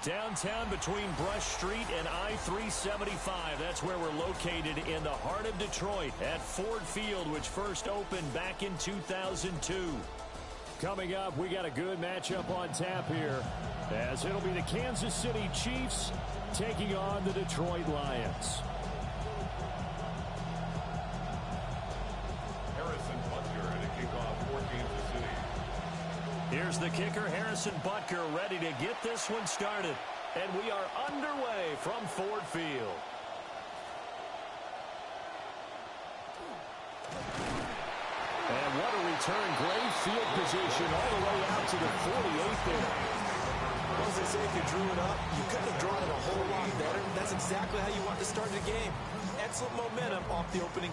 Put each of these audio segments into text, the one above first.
Downtown between Brush Street and I-375. That's where we're located in the heart of Detroit at Ford Field, which first opened back in 2002. Coming up, we got a good matchup on tap here, as it'll be the Kansas City Chiefs taking on the Detroit Lions. Here's the kicker, Harrison Butker, ready to get this one started. And we are underway from Ford Field. And what a return. Great field position all the way out to the 48th there. Well, as they say, if you drew it up, you couldn't have drawn it a whole lot better. That's exactly how you want to start the game. Excellent momentum off the opening.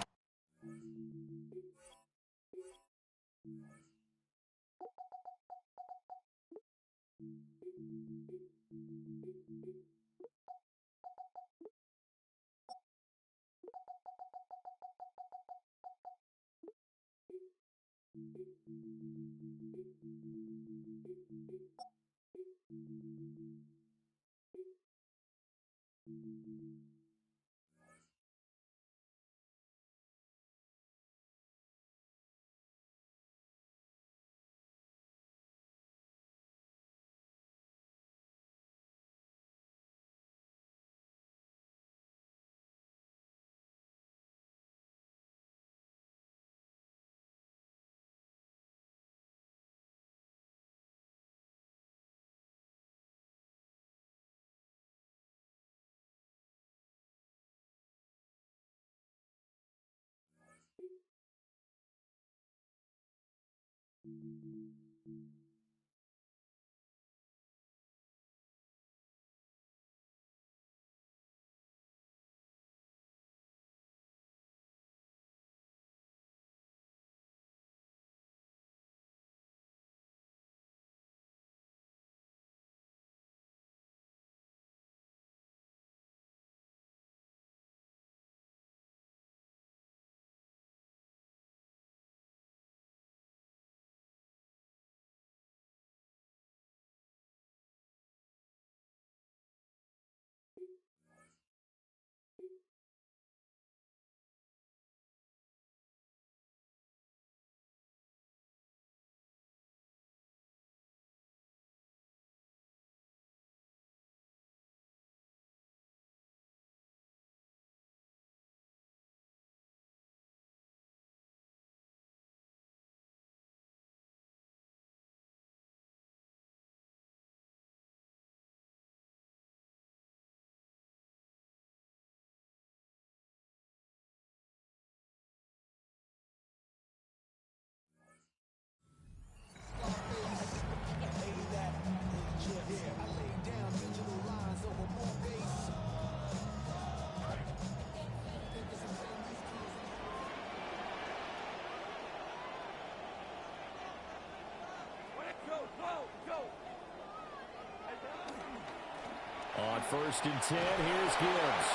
On 1st and 10, here's Gibbs.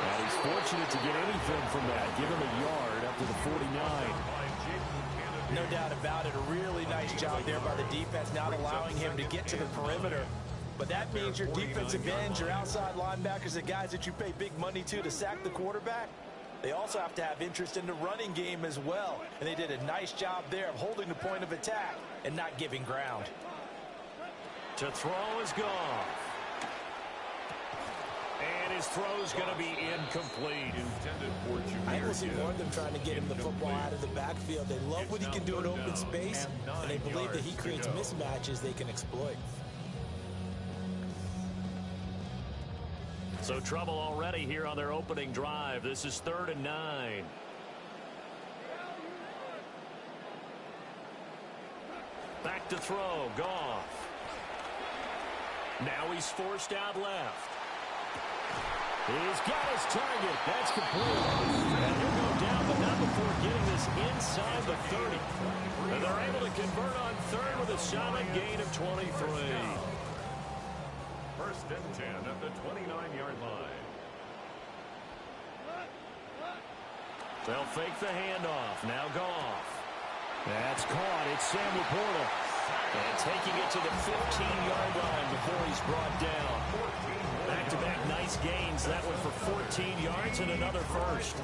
And he's fortunate to get anything from that. Give him a yard up to the 49. No doubt about it. A really nice job there by the defense, not allowing him to get to the perimeter. But that means your defensive ends, your outside linebackers, the guys that you pay big money to sack the quarterback, they also have to have interest in the running game as well. And they did a nice job there of holding the point of attack and not giving ground. To throw is gone. And his throw's going to be incomplete. I don't see more of them trying to get him the football out of the backfield. They love what he can do in open space, and they believe that he creates mismatches they can exploit. So trouble already here on their opening drive. This is 3rd and 9. Back to throw. Goff. Now he's forced out left. He's got his target. That's complete. And he'll go down, but not before getting this inside the 30. And they're able to convert on 3rd with a solid gain of 23. 1st and 10 at the 29-yard line. They'll fake the handoff. Now Goff. That's caught. It's Sam Laporta. And taking it to the 15-yard line before he's brought down. Back-to-back nice gains. That one for 14 yards and another first.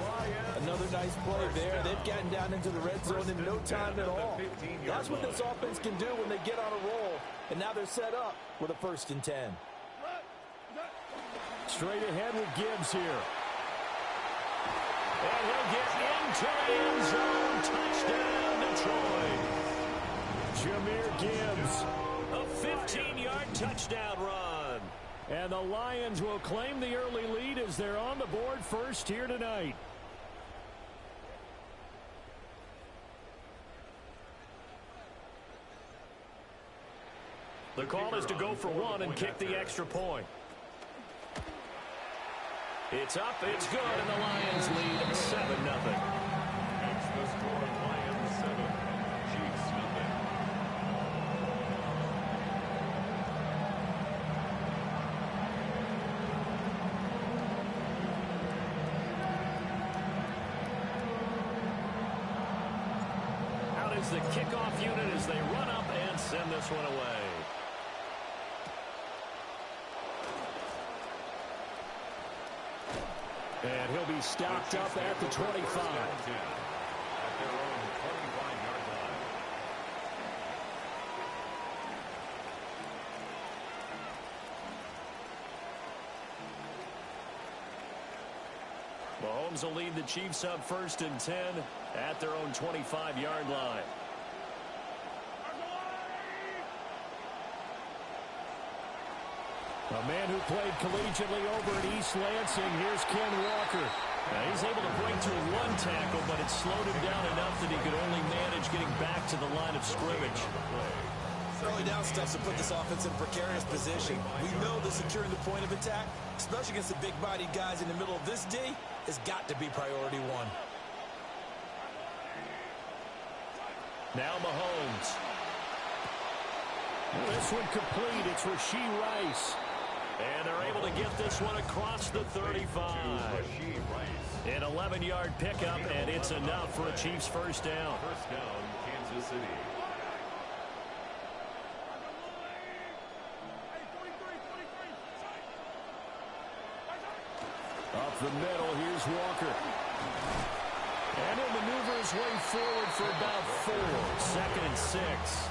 Another nice play there. They've gotten down into the red zone in no time at all. That's what this offense can do when they get on a roll. And now they're set up with a 1st and 10. Straight ahead with Gibbs here. And he'll get into the end zone. Touchdown, Detroit. Jahmyr Gibbs. A 15-yard touchdown run. And the Lions will claim the early lead as they're on the board first here tonight. The call is to go for one and kick the extra point. It's up, it's good, and the Lions lead 7-0. It's the score, Lions 7, Chiefs nothing. Out is the kickoff unit as they run up and send this one away. And he'll be stopped up at the 25. At their own 25-yard line. Mahomes will lead the Chiefs up 1st and 10 at their own 25-yard line. A man who played collegiately over at East Lansing. Here's Ken Walker. Now he's able to break through one tackle, but it slowed him down enough that he could only manage getting back to the line of scrimmage. Early down stuff to put this offense in a precarious position. We know that securing the point of attack, especially against the big-bodied guys in the middle of this D, has got to be priority one. Now Mahomes. This one complete. It's Rashee Rice. And they're able to get this one across the 35. An 11-yard pickup, and it's enough for a Chiefs first down. First down, Kansas City. Up the middle, here's Walker. And he'll maneuver his way forward for about 4. 2nd and 6.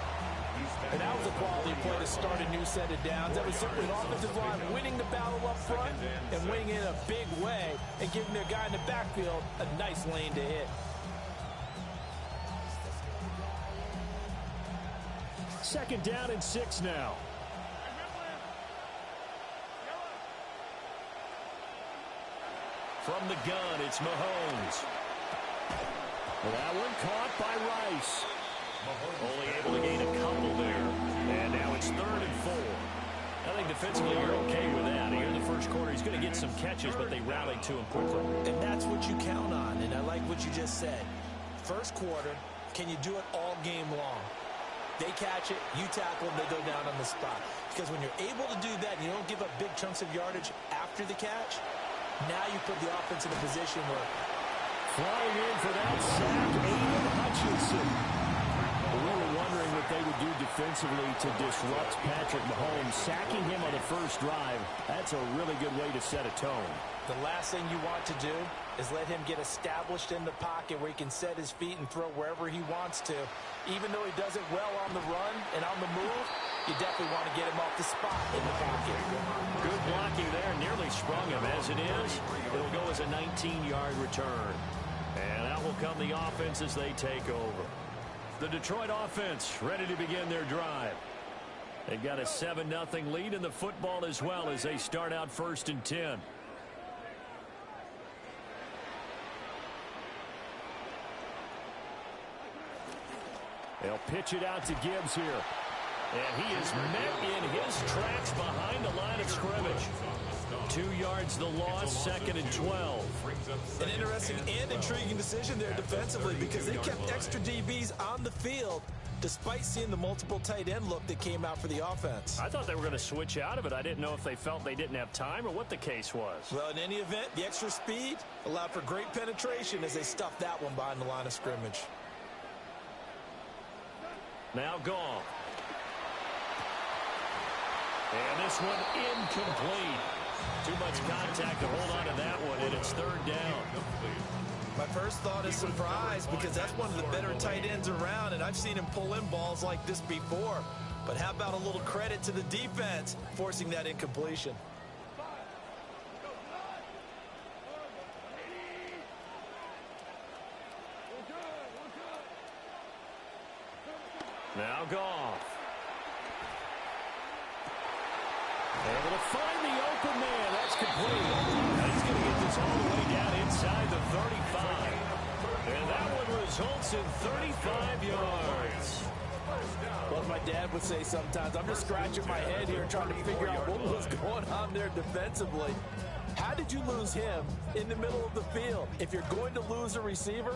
And that was a quality play to start a new set of downs. That was simply an offensive line winning the battle up front and winning it in a big way and giving their guy in the backfield a nice lane to hit. 2nd down and 6 now. From the gun, it's Mahomes. That one caught by Rice. Only able to gain a couple there. And now it's 3rd and 4. I think defensively you're okay with that. Here in the first quarter, he's going to get some catches, but they rallied to him quickly. And that's what you count on, and I like what you just said. First quarter, can you do it all game long? They catch it, you tackle them, they go down on the spot. Because when you're able to do that and you don't give up big chunks of yardage after the catch, now you put the offense in a position where... Flying in for that sack, Aiden Hutchinson. We were wondering what they would do defensively to disrupt Patrick Mahomes. Sacking him on the first drive, that's a really good way to set a tone. The last thing you want to do is let him get established in the pocket where he can set his feet and throw wherever he wants to. Even though he does it well on the run and on the move, you definitely want to get him off the spot in the pocket. Good blocking there, nearly sprung him. As it is, it'll go as a 19-yard return. And out will come the offense as they take over. The Detroit offense ready to begin their drive. They've got a 7-0 lead in the football as well as they start out 1st and 10. They'll pitch it out to Gibbs here. And he is met in his tracks behind the line of scrimmage. 2 yards the loss, 2nd and 12. An interesting and intriguing decision there defensively because they kept extra DBs on the field despite seeing the multiple tight end look that came out for the offense. I thought they were going to switch out of it. I didn't know if they felt they didn't have time or what the case was. Well, in any event, the extra speed allowed for great penetration as they stuffed that one behind the line of scrimmage. Now gone. And this one incomplete. Too much contact to hold on to that one, and it's third down. My first thought is surprise, because that's one of the better tight ends around, and I've seen him pull in balls like this before. But how about a little credit to the defense forcing that incompletion? Now Goff. Able to find the open man. That's complete. Now he's going to get this all the way down inside the 35. And that one results in 35 yards. What my dad would say sometimes, I'm just scratching my head here trying to figure out what was going on there defensively. How did you lose him in the middle of the field? If you're going to lose a receiver,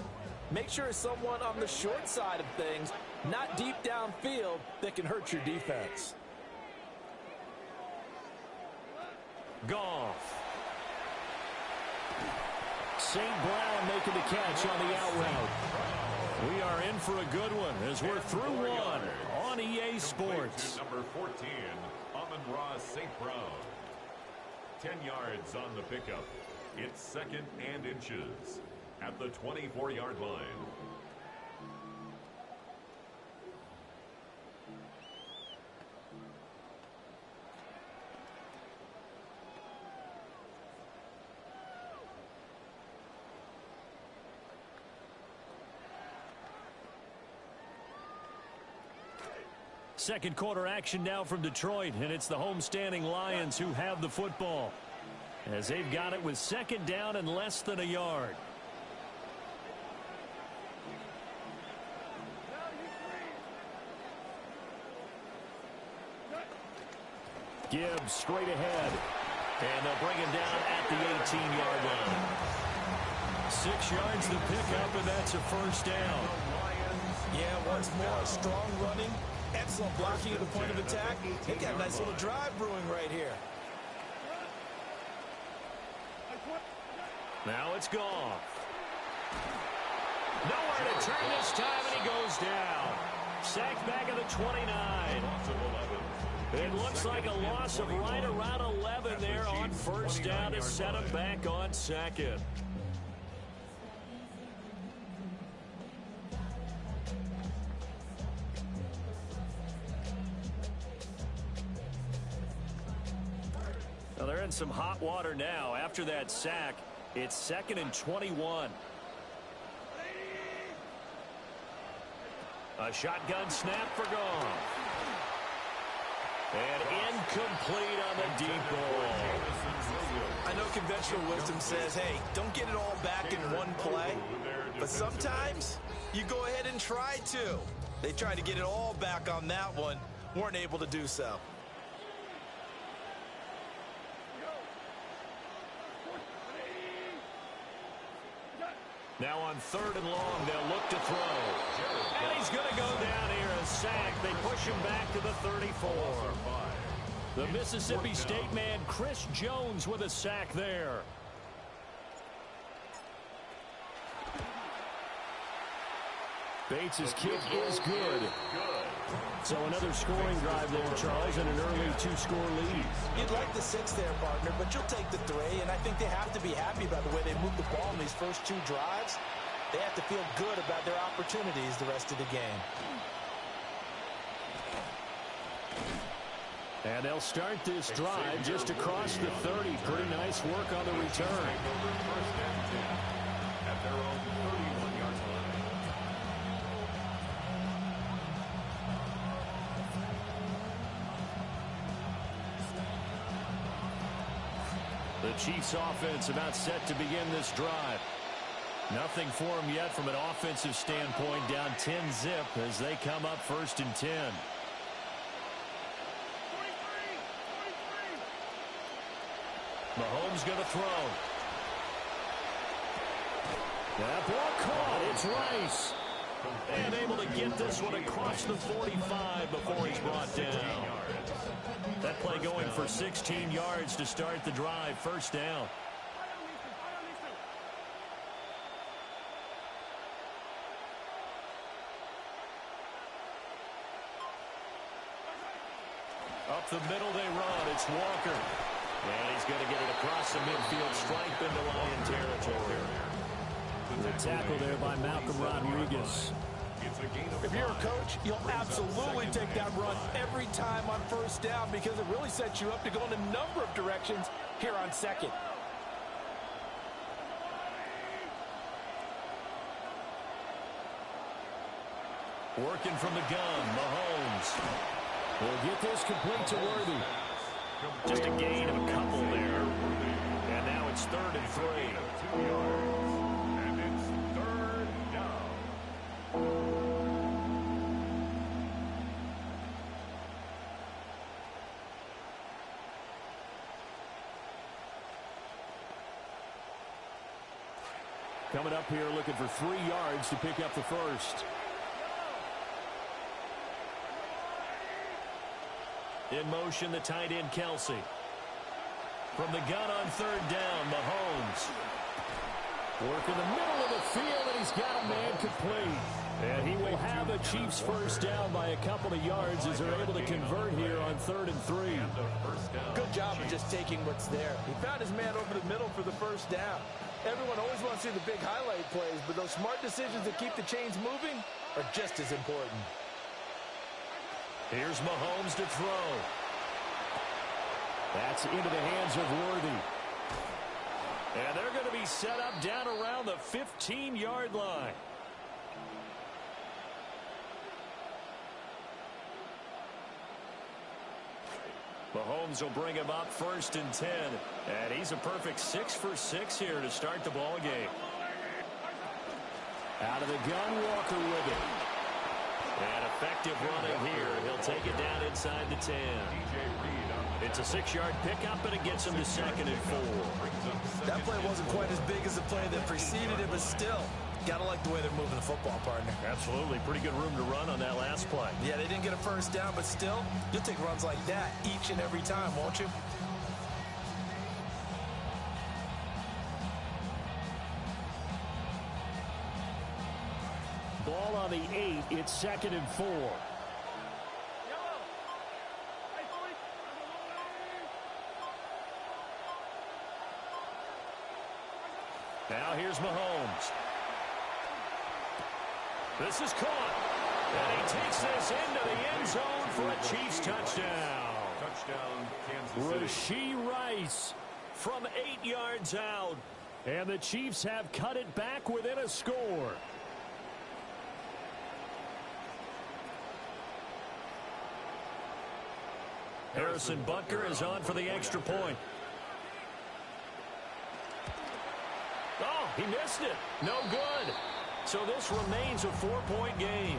make sure it's someone on the short side of things, not deep downfield, that can hurt your defense. Goff. St. Brown making the catch on the out route. We are in for a good one as we're through one on EA Sports. Number 14, Amon-Ra St. Brown. 10 yards on the pickup. It's second and inches at the 24-yard line. Second quarter action now from Detroit, and it's the homestanding Lions who have the football as they've got it with second down and less than a yard. Gibbs straight ahead, and they'll bring him down at the 18-yard line. 6 yards to pick up, and that's a first down. Yeah, once more, strong running, excellent blocking at the point of attack. They got a nice little drive brewing right here. Now it's gone. Nowhere to turn this time, and he goes down. Sacked back at the 29. It looks like a loss of right around 11 there on first down to set him back on second. Well, they're in some hot water now. After that sack, it's second and 21. A shotgun snap for Goff. And incomplete on the deep ball. I know conventional wisdom says, hey, don't get it all back in one play. But sometimes you go ahead and try to. They tried to get it all back on that one. Weren't able to do so. Now on third and long, they'll look to throw. And he's going to go down here, a sack. They push him back to the 34. The Mississippi State man, Chris Jones, with a sack there. Bates' kick is good. So another scoring drive there, Charles, and an early two-score lead. You'd like the 6 there, partner, but you'll take the 3, and I think they have to be happy about the way they moved the ball in these first 2 drives. They have to feel good about their opportunities the rest of the game. And they'll start this drive just across the 30. Pretty nice work on the return. At their own 31-yard line. The Chiefs offense about set to begin this drive. Nothing for them yet from an offensive standpoint, down 10-zip as they come up first and 10. Mahomes going to throw. That ball caught. It's Rice. And able to get this one across the 45 before he's brought down. That play going for 16 yards to start the drive. First down. Up the middle they run. It's Walker. And he's going to get it across the midfield stripe into Lion territory. The tackle there by Malcolm Rodriguez. If you're a coach, you'll absolutely take that run every time on first down because it really sets you up to go in a number of directions here on second. Working from the gun, Mahomes. Will get this complete to Worthy. Just a gain of a couple there. And now it's 3rd and 3. 2 yards. And it's 3rd down. Coming up here looking for 3 yards to pick up the first. In motion, the tight end, Kelsey. From the gun on 3rd down, Mahomes. Work in the middle of the field, and he's got a man complete. And he will have the Chiefs first down by a couple of yards as they're able to convert here on 3rd and 3. Good job of just taking what's there. He found his man over the middle for the first down. Everyone always wants to see the big highlight plays, but those smart decisions that keep the chains moving are just as important. Here's Mahomes to throw. That's into the hands of Worthy. And they're going to be set up down around the 15-yard line. Mahomes will bring him up 1st and 10. And he's a perfect 6 for 6 here to start the ball game. Out of the gun, Walker with it. And effective running here. He'll take it down inside the 10. It's a 6-yard pickup, and it gets him to 2nd and 4. That play wasn't quite as big as the play that preceded it, but still, gotta like the way they're moving the football, partner. Absolutely. Pretty good room to run on that last play. Yeah, they didn't get a first down, but still, you'll take runs like that each and every time, won't you? Ball on the 8. It's 2nd and 4. Now here's Mahomes. This is caught. And he takes this into the end zone for a Chiefs touchdown. Touchdown, Kansas City. Rashee Rice from 8 yards out. And the Chiefs have cut it back within a score. Harrison Butker is on for the extra point. Oh, he missed it. No good. So this remains a 4-point game.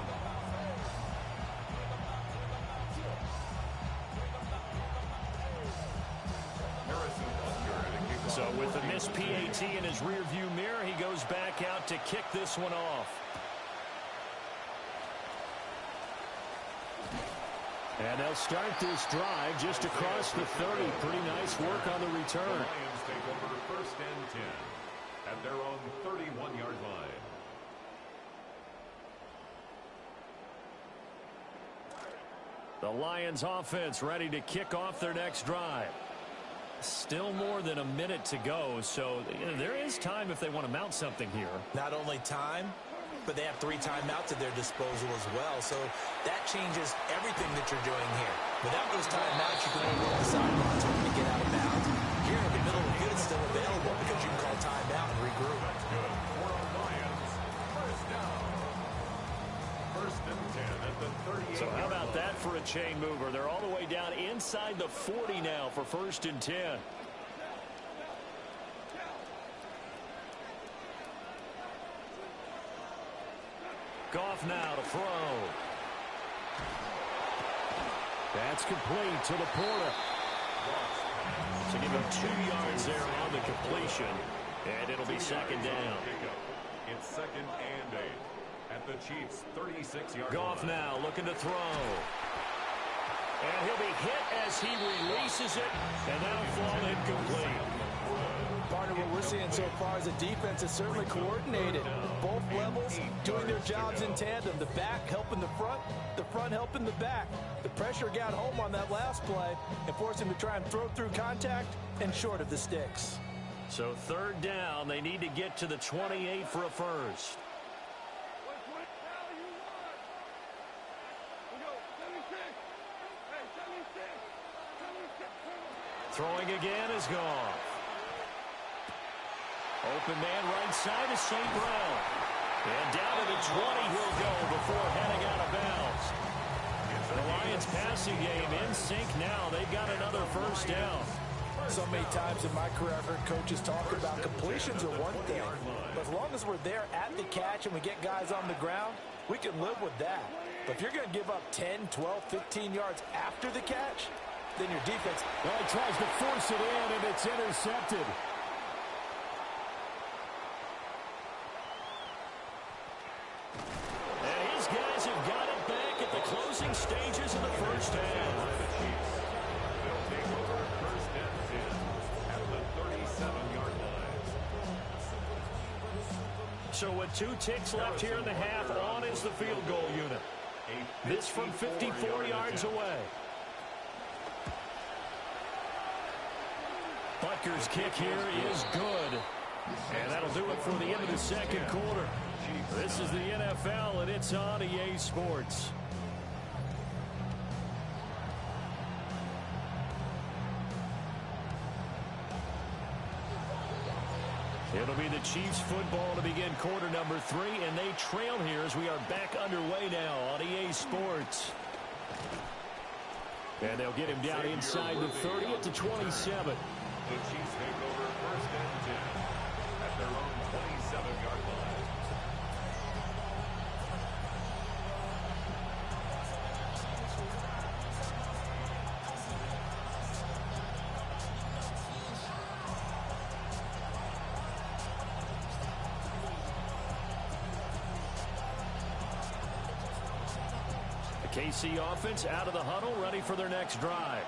So with the missed PAT in his rearview mirror, he goes back out to kick this one off. And they'll start this drive just across the 30. Pretty nice work on the return. The Lions take over 1st and 10 at their own 31-yard line. The Lions offense ready to kick off their next drive. Still more than a minute to go, so there is time if they want to mount something here. Not only time, but they have 3 timeouts at their disposal as well, so that changes everything that you're doing here. Without those timeouts, you can only roll the sidelines hoping to get out of bounds. Here in the middle of the field, it's still available because you can call timeout and regroup. That's good for the Lions. First down. 1st and 10 at the 38. So how about that for a chain mover? They're all the way down inside the 40 now for 1st and 10. Goff now to throw. That's complete to Laporta. So give him 2 yards there on the completion, and it'll be 2nd down. It's 2nd and 8 at the Chiefs' 36-yard line. Goff now looking to throw. And he'll be hit as he releases it, and that'll fall incomplete. Partner, what we're seeing so far is the defense is certainly coordinated. Both levels doing their jobs in tandem. The back helping the front helping the back. The pressure got home on that last play and forced him to try and throw through contact and short of the sticks. So third down, they need to get to the 28 for a first. Throwing again is gone. Open man right side is St. Brown. And down to the 20 he'll go before heading out of bounds. The Lions passing game in sync now. They've got another first down. So many times in my career I've heard coaches talk about completions are one thing. But as long as we're there at the catch and we get guys on the ground, we can live with that. But if you're going to give up 10, 12, 15 yards after the catch, then your defense... Well, he tries to force it in, and it's intercepted. And his guys have got it back at the closing stages of the first half. They'll take over first and 10 at the 37-yard line. So with 2 ticks left here in the half, on is the field goal unit. This from 54 yards away. Butker's kick here is good. And that'll do it for the end of the second quarter. This is the NFL, and it's on EA Sports. It'll be the Chiefs football to begin quarter number 3, and they trail here as we are back underway now on EA Sports. And they'll get him down inside the 30 at the 27. The Chiefs take over first and 10 at their own 27-yard line. The KC offense out of the huddle, ready for their next drive.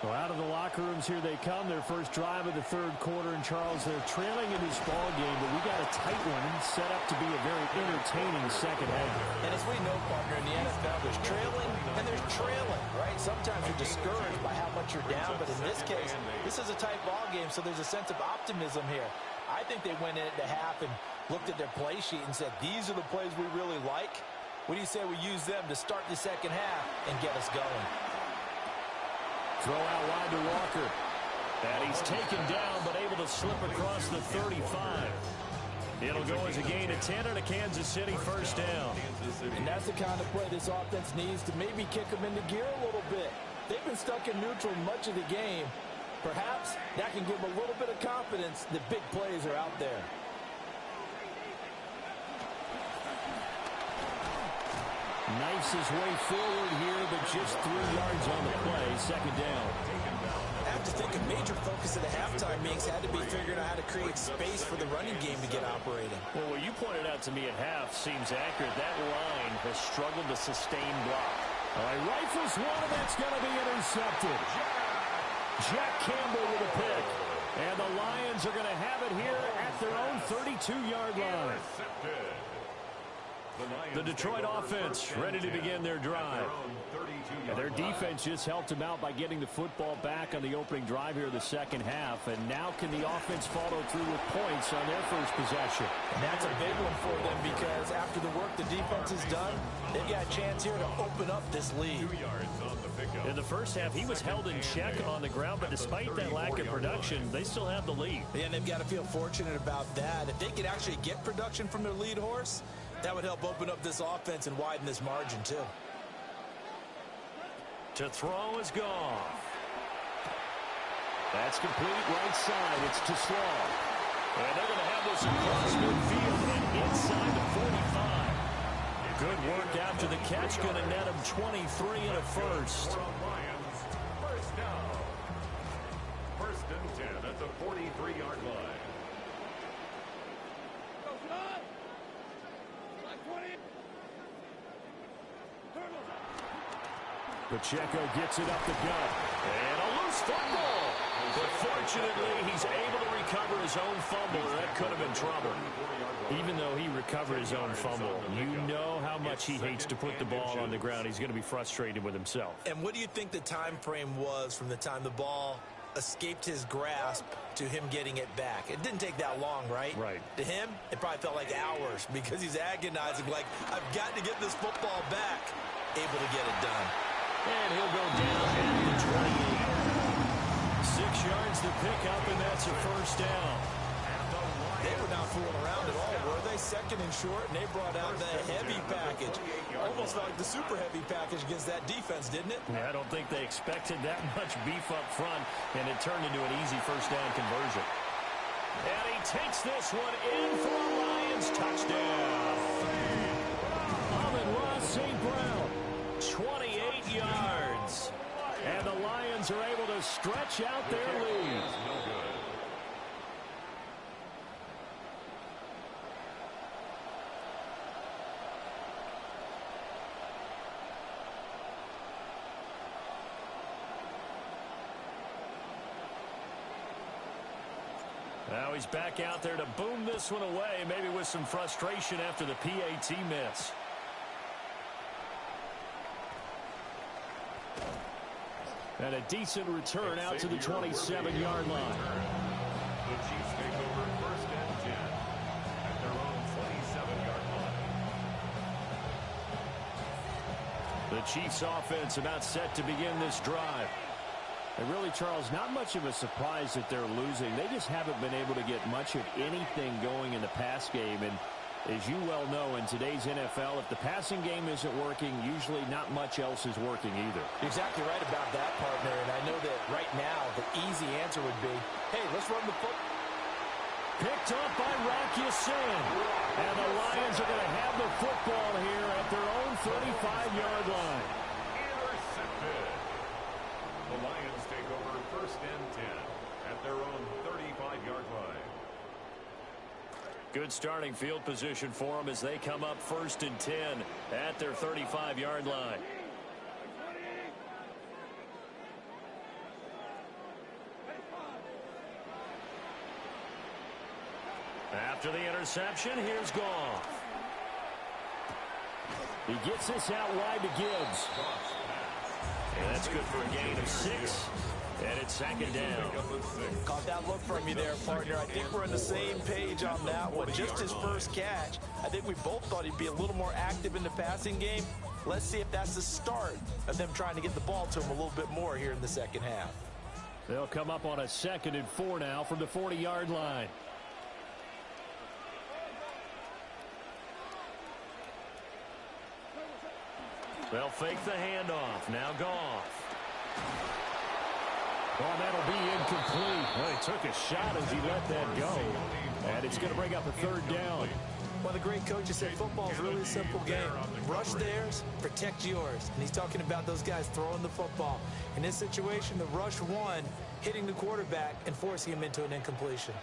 Well, out of the locker rooms here they come. Their first drive of the third quarter. And, Charles, they're trailing in this ball game, but we got a tight one set up to be a very entertaining second half. And as we know, partner, in the NFL, there's trailing and there's trailing, right? Sometimes you're discouraged by how much you're down, but in this case, this is a tight ball game, so there's a sense of optimism here. I think they went in at the half and looked at their play sheet and said, these are the plays we really like. What do you say we use them to start the second half and get us going? Throw out wide to Walker. And he's taken down, but able to slip across the 35. It'll go as a gain of 10 and a Kansas City first down. And that's the kind of play this offense needs to maybe kick them into gear a little bit. They've been stuck in neutral much of the game. Perhaps that can give them a little bit of confidence that big plays are out there. Knifes his way forward here, but just 3 yards on the play. Second down. I have to think a major focus of the halftime meetings had to be figuring out how to create space for the running game to get operating. Well, what you pointed out to me at half seems accurate. That line has struggled to sustain block. All right, rifles one, and that's going to be intercepted. Jack Campbell with a pick. And the Lions are going to have it here at their own 32-yard line. The Detroit offense ready to begin their drive. And their defense just helped them out by getting the football back on the opening drive here in the second half. And now can the offense follow through with points on their first possession? And that's a big one for them because after the work the defense has done, they've got a chance here to open up this lead. 2 yards on the pickup. In the first half, he was held in check on the ground, but despite that lack of production, they still have the lead. And they've got to feel fortunate about that. If they could actually get production from their lead horse, that would help open up this offense and widen this margin, too. To throw is gone. That's complete right side. It's to Slaw. And they're going to have this across midfield and inside the 45. Good work after the catch. Going to net him 23 and a first. First down. First and 10 at the 43-yard line. Pacheco gets it up the gut. And a loose football before Fortunately, he's able to recover his own fumble, or that could have been trouble. Even though he recovered his own fumble, you know how much he hates to put the ball on the ground. He's going to be frustrated with himself. And what do you think the time frame was from the time the ball escaped his grasp to him getting it back? It didn't take that long, right? Right. To him, it probably felt like hours because he's agonizing, like, I've got to get this football back. Able to get it done. And he'll go down at the 28. 6 yards to pick up, and that's a first down. They were not fooling around at all, were they? Second and short, and they brought out the heavy package. Almost felt like the super heavy package against that defense, didn't it? Yeah, I don't think they expected that much beef up front, and it turned into an easy first down conversion. And he takes this one in for a Lions touchdown. Runz St. Brown, 28 yards. And the Lions are able to stretch out their lead. Now he's back out there to boom this one away, maybe with some frustration after the PAT miss. And a decent return out to the 27-yard line. The Chiefs take over first and 10 at their own 27-yard line. The Chiefs offense about set to begin this drive. And really, Charles, not much of a surprise that they're losing. They just haven't been able to get much of anything going in the pass game. And as you well know, in today's NFL, if the passing game isn't working, usually not much else is working either. You're exactly right about that, partner. And I know that right now the easy answer would be, hey, let's run the football. Picked up by Rakiusin. And the Lions are going to have the football here at their own 35-yard line. Intercepted. The Lions take over first and 10 at their own 35-yard line. Good starting field position for them as they come up first and 10 at their 35-yard line. After the interception, here's Goff. He gets this out wide to Gibbs. And that's good for a gain of 6. And it's second down. Caught that look from you there, partner. I think we're on the same page on that one. Just his first catch. I think we both thought he'd be a little more active in the passing game. Let's see if that's the start of them trying to get the ball to him a little bit more here in the second half. They'll come up on a 2nd and 4 now from the 40-yard line. They'll fake the handoff. Now Goff. Oh, that'll be incomplete. Well, he took a shot as he let that go. And it's going to bring up a 3rd down. One of the great coaches said football is really a simple game. Rush theirs, protect yours. And he's talking about those guys throwing the football. In this situation, the rush one, hitting the quarterback and forcing him into an incompletion.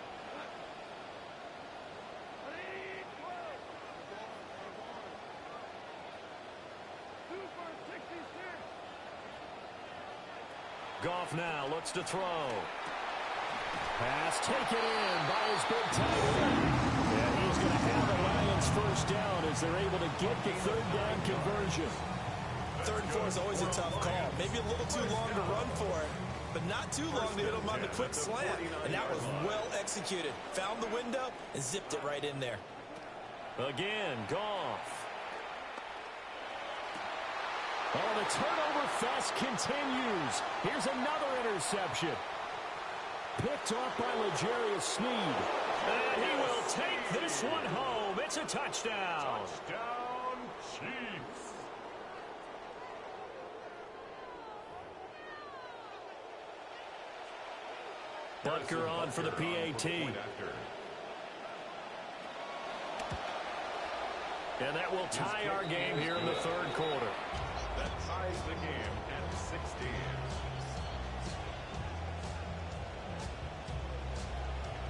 Goff now looks to throw. Pass taken in by his big tight end. And he's going to have the Lions first down as they're able to get the 3rd down conversion. 3rd and 4 is always a tough call. Maybe a little too long to run for it, but not too long to hit him on the quick slant. And that was well executed. Found the window and zipped it right in there. Again, Goff. Oh, the turnover fest continues. Here's another interception. Picked off by L'Jarius Sneed. And he will take this one home. It's a touchdown. Touchdown, Chiefs. Butker on for the PAT. And that will tie our game here in the 3rd quarter. That ties the game at 16.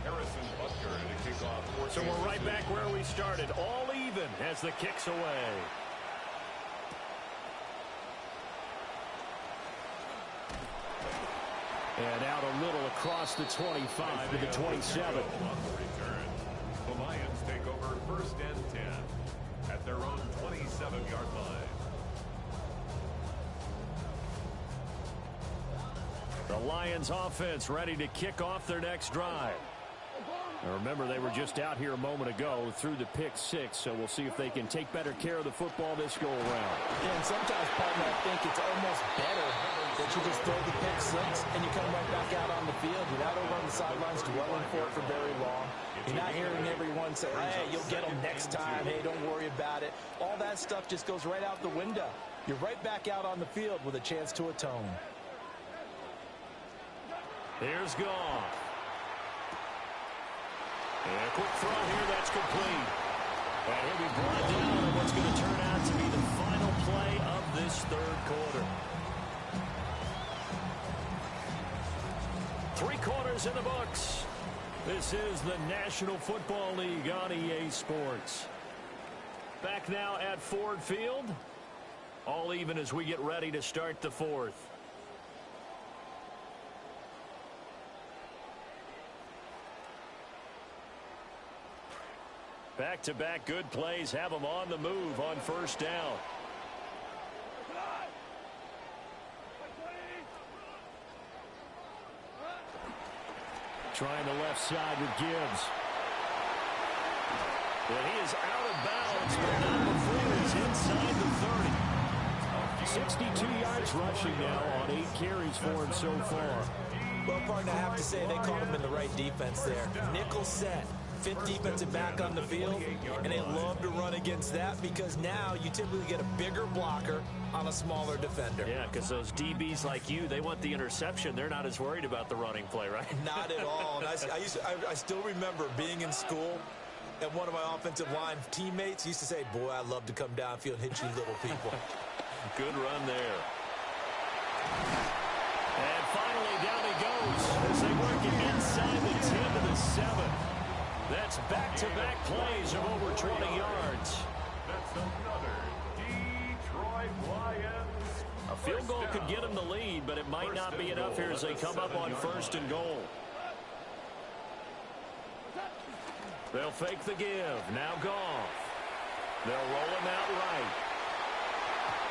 Harrison Butker to kick off. So we're right back where we started. All even as the kick's away. And out a little across the 25 to the 27. The Lions take over 1st and 10 at their own 27-yard line. The Lions offense ready to kick off their next drive. Now remember, they were just out here a moment ago through the pick 6, so we'll see if they can take better care of the football this go around. Yeah, and sometimes, partner, I think it's almost better that you just throw the pick 6 and you come right back out on the field. You're not over on the sidelines dwelling for it for very long. You're not hearing everyone say, hey, you'll get them next time. Hey, don't worry about it. All that stuff just goes right out the window. You're right back out on the field with a chance to atone. Here's Goff. And a quick throw here, that's complete. And he'll be brought down on what's going to turn out to be the final play of this third quarter. 3 quarters in the books. This is the National Football League on EA Sports. Back now at Ford Field. All even as we get ready to start the fourth. Back-to-back good plays have them on the move on first down. Trying the left side with Gibbs. And he is out of bounds, but not before he's inside the 30. 62 yards rushing now on 8 carries for him so far. Well, partner, I have to say they called him in the right defense there. Nickel set. 5th defensive back on the field, and they love to run against that because now you typically get a bigger blocker on a smaller defender. Yeah, because those DBs like you, they want the interception. They're not as worried about the running play, right? Not at all. And I still remember being in school, and one of my offensive line teammates used to say, boy, I love to come downfield and hit you little people. Good run there. And finally, down he goes as they work it inside the 10 to the 7. That's back-to-back plays of over 20 yards. That's another Detroit Lions. A field goal could get them the lead, but it might not be enough here as they come up on 1st and goal. They'll fake the give. Now Goff. They'll roll him out right.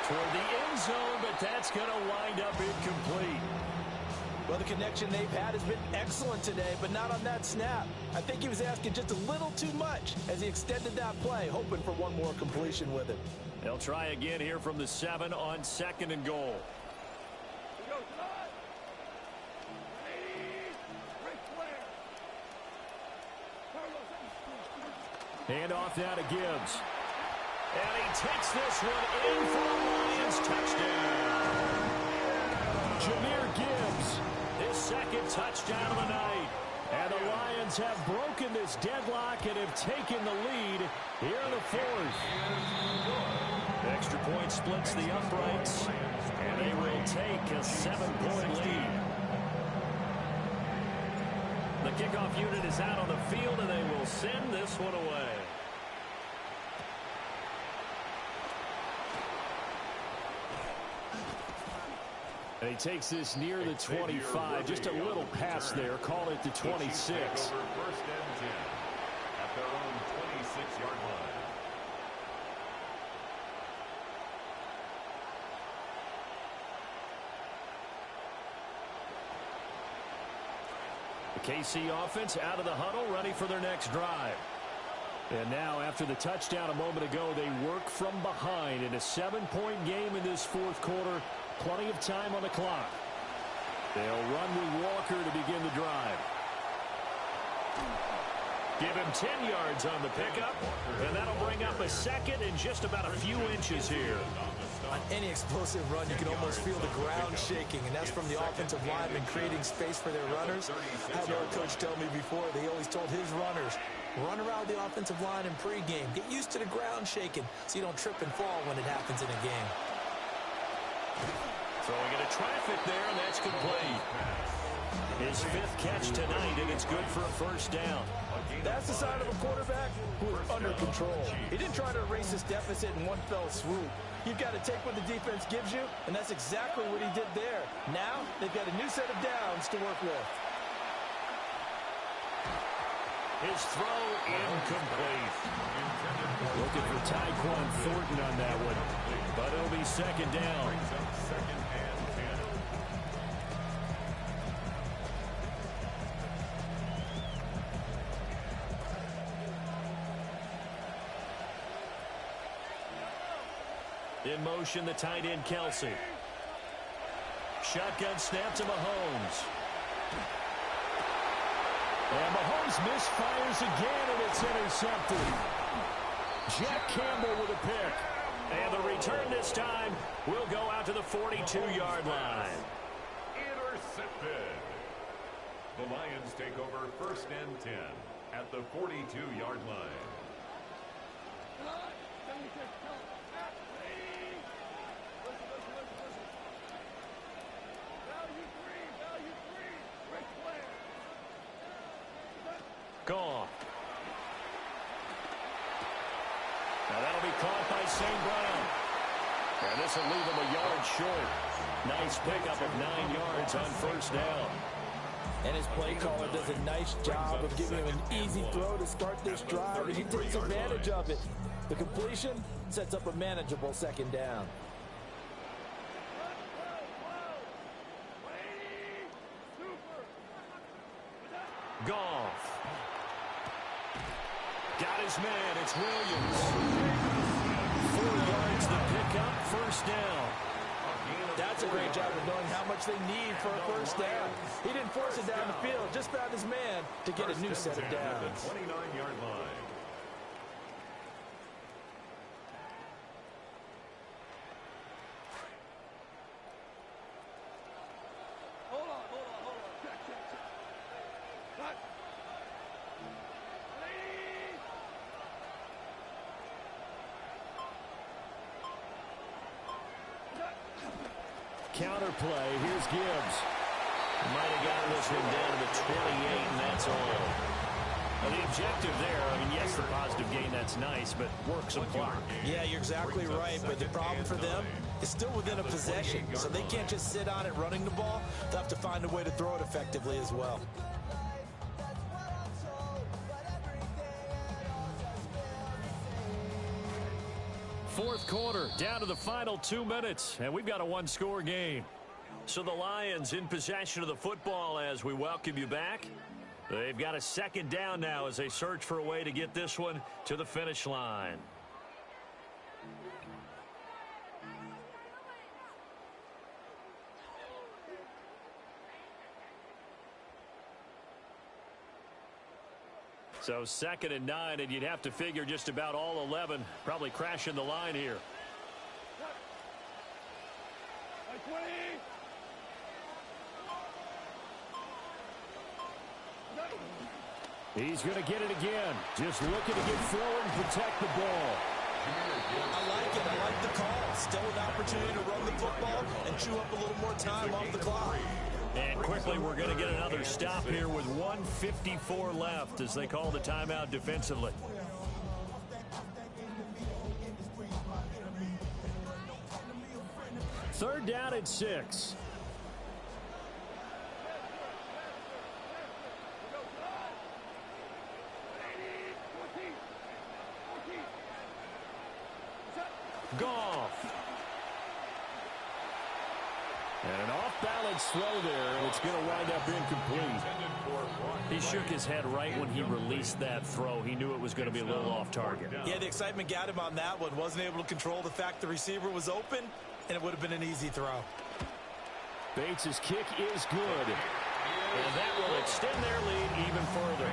Toward the end zone, but that's going to wind up incomplete. Well, the connection they've had has been excellent today, but not on that snap. I think he was asking just a little too much as he extended that play, hoping for one more completion with it. They'll try again here from the 7 on 2nd and goal. Hand off now to Gibbs. And he takes this one in for the Lions touchdown. Jahmyr Gibbs, his 2nd touchdown of the night. And the Lions have broken this deadlock and have taken the lead here in the 4th. Extra point splits the uprights, and they will take a 7-point lead. The kickoff unit is out on the field, and they will send this one away. And he takes this near the 25, just a little pass there, call it the 26. 1st and 10 at their own 26-yard line. The KC offense out of the huddle, ready for their next drive. And now, after the touchdown a moment ago, they work from behind in a 7-point game in this 4th quarter. Plenty of time on the clock. They'll run with Walker to begin the drive. Give him 10 yards on the pickup, and that'll bring up a 2nd and just about a few inches here. On any explosive run, you can almost feel the ground shaking, and that's from the offensive linemen creating space for their runners. I had our coach tell me before, they always told his runners, run around the offensive line in pregame. Get used to the ground shaking so you don't trip and fall when it happens in a game. Throwing into traffic there, and that's complete. His 5th catch tonight, and it's good for a first down. That's the sign of a quarterback who is under control. He didn't try to erase his deficit in one fell swoop. You've got to take what the defense gives you, and that's exactly what he did there. Now, they've got a new set of downs to work with. His throw incomplete. Looking for Tyquan Thornton on that one, but it'll be second down. In motion, the tight end, Kelsey. Shotgun snap to Mahomes. And Mahomes misfires again, and it's intercepted. Jack Campbell with a pick. And the return this time will go out to the 42-yard line. Intercepted. The Lions take over 1st and 10 at the 42-yard line. Gone. Now that'll be caught by St. Brown. And this will leave him a yard short. Nice pickup of 9 yards on first down. And his play caller does a nice job of giving him an easy throw to start this drive, and he takes advantage of it. The completion sets up a manageable second down. Goff. Got his man. It's Williams. 4 yards the pickup. First down. That's a great job of knowing how much they need for a first down. He didn't force it down the field. Just found his man to get a new set of downs. 29-yard line. Counter play. Here's Gibbs. Might have gotten this one down to the 28, and that's all. Now, the objective there, I mean, yes, the positive gain, that's nice, but work some clock. Yeah, you're exactly right, but the problem for them is still within a possession, so they can't just sit on it running the ball. They'll have to find a way to throw it effectively as well. Fourth quarter, down to the final 2 minutes, and we've got a one-score game. So the Lions in possession of the football as we welcome you back. They've got a second down now as they search for a way to get this one to the finish line. So 2nd and 9, and you'd have to figure just about all 11 probably crashing the line here. He's going to get it again. Just looking to get forward and protect the ball. I like it. I like the call. Still an opportunity to run the football and chew up a little more time off the clock. And quickly, we're going to get another stop here with 1:54 left as they call the timeout defensively. Third down and 6. Goff. And an off-balance throw there, and it's going to wind up incomplete. He shook his head right when he released that throw. He knew it was going to be a little off target. Yeah, the excitement got him on that one. Wasn't able to control the fact the receiver was open, and it would have been an easy throw. Bates' kick is good. And that will extend their lead even further.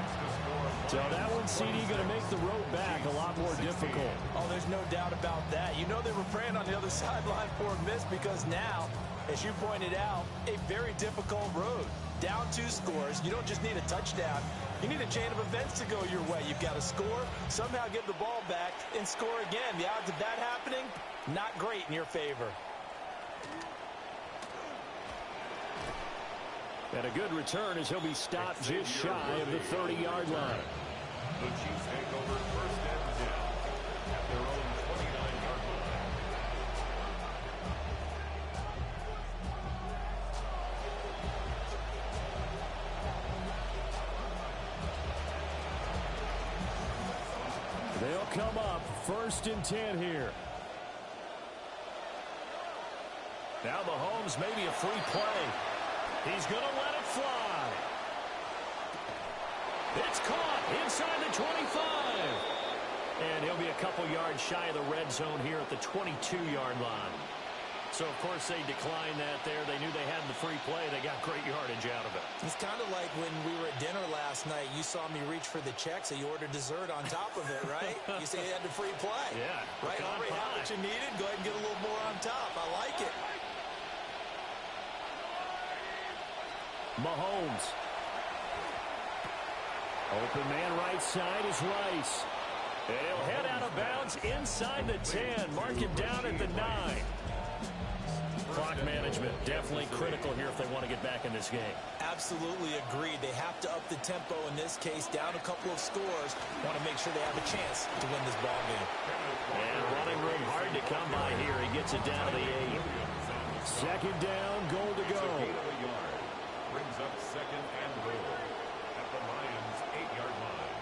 So that one, CD, going to make the road back a lot more difficult. Oh, there's no doubt about that. You know they were praying on the other sideline for a miss because now, as you pointed out, a very difficult road. Down 2 scores. You don't just need a touchdown. You need a chain of events to go your way. You've got to score, somehow get the ball back, and score again. The odds of that happening, not great in your favor. And a good return as he'll be stopped just shy of the 30-yard line. The Chiefs take over first and 10 at their own 29-yard line. They'll come up first and 10 here. Now Mahomes, maybe a free play. He's going to let it fly. It's caught inside the 25. And he'll be a couple yards shy of the red zone here at the 22-yard line. So, of course, they declined that there. They knew they had the free play. They got great yardage out of it. It's kind of like when we were at dinner last night. You saw me reach for the check, so you ordered dessert on top of it, right? You say you had the free play. Yeah. Right? Already had what you needed. Go ahead and get a little more on top. I like it. Mahomes. Open man right side is Rice. And he'll head out of bounds inside the 10. Mark him down at the 9. Clock management definitely critical here if they want to get back in this game. Absolutely agreed. They have to up the tempo in this case, down a couple of scores. Want to make sure they have a chance to win this ball game. And running room hard to come by here. He gets it down to the 8. Second down, goal to go. Brings up second and goal at the Lions' 8-yard line.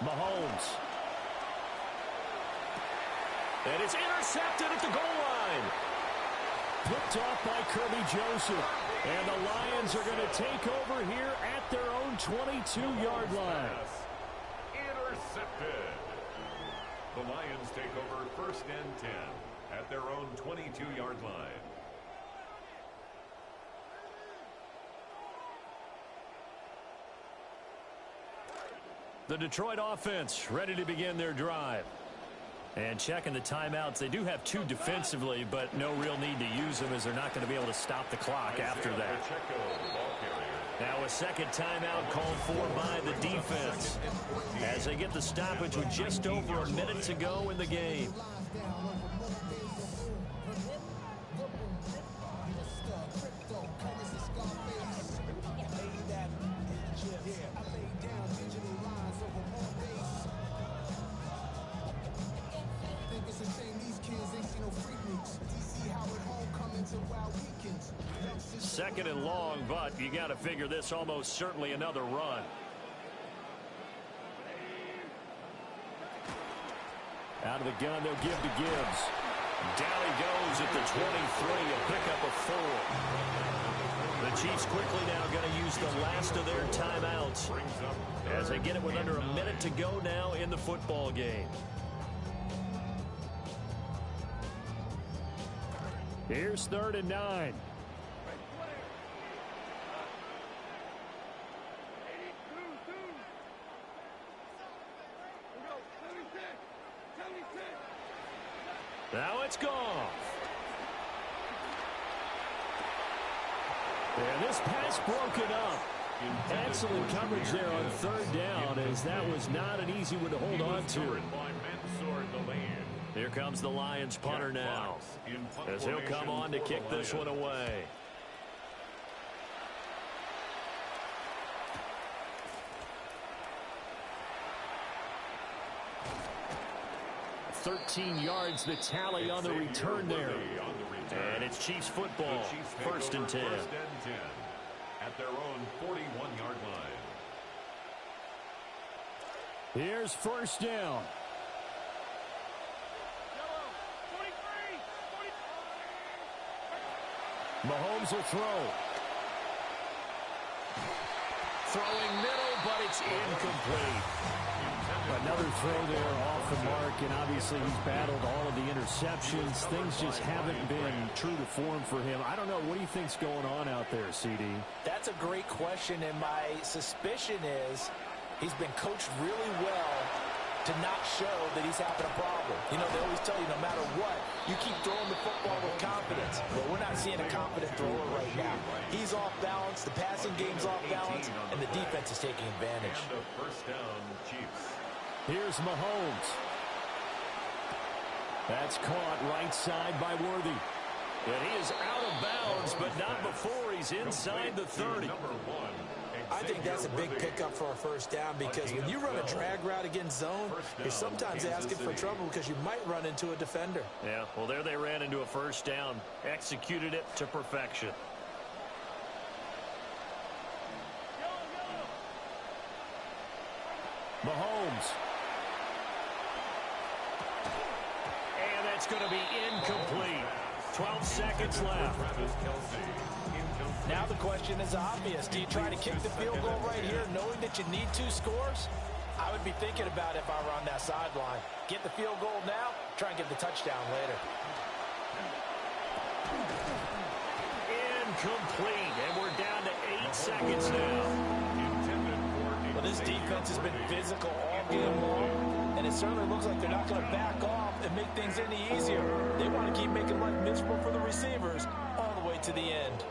Mahomes. And it's intercepted at the goal line. Picked off by Kirby Joseph. And the Lions are going to take over here at their own 22-yard line. Intercepted. The Lions take over first and 10 at their own 22-yard line. The Detroit offense ready to begin their drive. And checking the timeouts. They do have 2 defensively, but no real need to use them as they're not going to be able to stop the clock after that. Now a second timeout called for by the defense as they get the stoppage with just over a minute to go in the game. Second and long, but you got to figure this almost certainly another run. Out of the gun, they'll give to Gibbs. Down he goes at the 23, a pickup of 4. The Chiefs quickly now going to use the last of their timeouts as they get it with under a minute to go now in the football game. Here's 3rd and 9. Now it's gone. And this pass broken up. Excellent coverage there on 3rd down as that was not an easy one to hold on to. Here comes the Lions punter now as he'll come on to kick this one away. $13 yards the tally on the return there. And it's Chiefs football, first and 10. At their own 41-yard line. Here's first down. Mahomes will throw. Throwing middle, but it's incomplete. Another throw there off the mark, and obviously he's battled all of the interceptions. Things just haven't been true to form for him. I don't know. What do you think's going on out there, CD? That's a great question, and my suspicion is he's been coached really well to not show that he's having a problem. You know, they always tell you no matter what, you keep throwing the football with confidence. Well, we're not seeing a confident thrower right now. He's off balance, the passing game's off balance, and the defense is taking advantage. And the first down, Chiefs. Here's Mahomes. That's caught right side by Worthy. And he is out of bounds, but not before he's inside the 30. I think that's a big pickup for a first down, because when you run a drag route against zone, you're sometimes asking for trouble because you might run into a defender. Yeah, well, there they ran into a first down. Executed it to perfection. Mahomes. And that's going to be incomplete. 12 seconds left. Now the question is obvious. Do you try to kick the field goal right here knowing that you need 2 scores? I would be thinking about it if I were on that sideline. Get the field goal now, try and get the touchdown later. Incomplete, and we're down to 8 seconds now. Well, this defense has been physical all game long, and it certainly looks like they're not going to back off and make things any easier. They want to keep making life miserable for the receivers all the way to the end.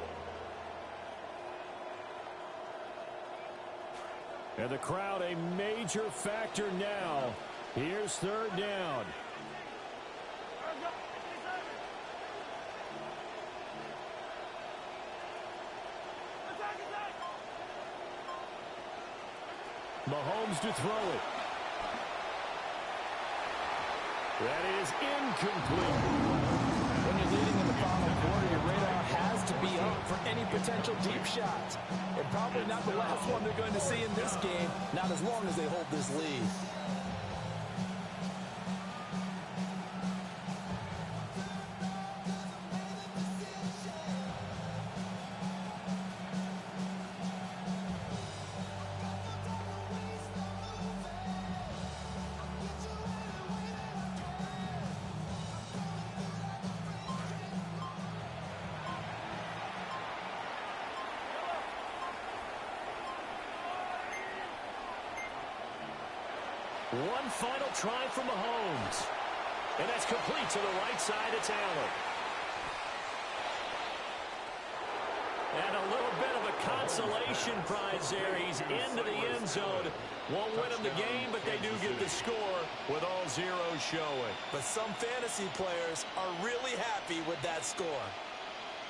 And the crowd a major factor now. Here's third down. Mahomes to throw it. That is incomplete. When you're leading in the final quarter, your radar has to be up for any potential deep shots. And probably not the last one they're going to see in this game, not as long as they hold this lead. One final try from Mahomes. And that's complete to the right side. It's Allen. And a little bit of a consolation prize there. He's into the end zone. Won't win him the game, but they do get the score with all zeros showing. But some fantasy players are really happy with that score.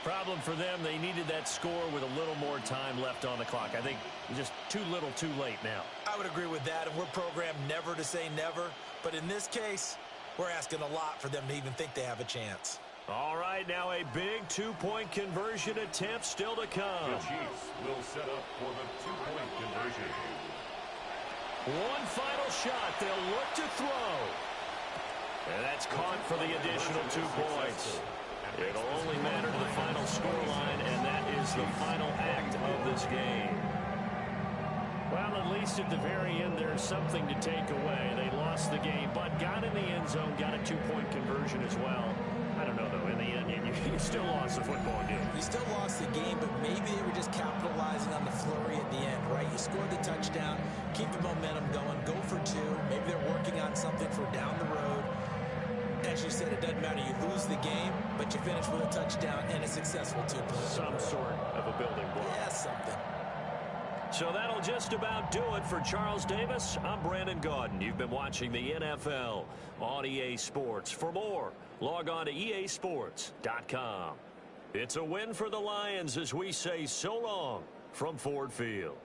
Problem for them, they needed that score with a little more time left on the clock. I think just too little too late now. I would agree with that, and we're programmed never to say never. But in this case, we're asking a lot for them to even think they have a chance. All right, now a big two-point conversion attempt still to come. The Chiefs will set up for the two-point conversion. One final shot. They'll look to throw. And that's caught for the additional 2 points. It'll only matter to the final scoreline, and that is the final act of this game. Well, at least at the very end, there's something to take away. They lost the game, but got in the end zone, got a 2-point conversion as well. I don't know, though. In the end, you still lost the football game. You still lost the game, but maybe they were just capitalizing on the flurry at the end, right? You scored the touchdown, keep the momentum going, go for 2. Maybe they're working on something for down the road. As you said, it doesn't matter. You lose the game, but you finish with a touchdown and a successful 2-point. Some sort of a building block. Yeah, something. So that'll just about do it for Charles Davis. I'm Brandon Gaudin. You've been watching the NFL on EA Sports. For more, log on to easports.com. It's a win for the Lions as we say so long from Ford Field.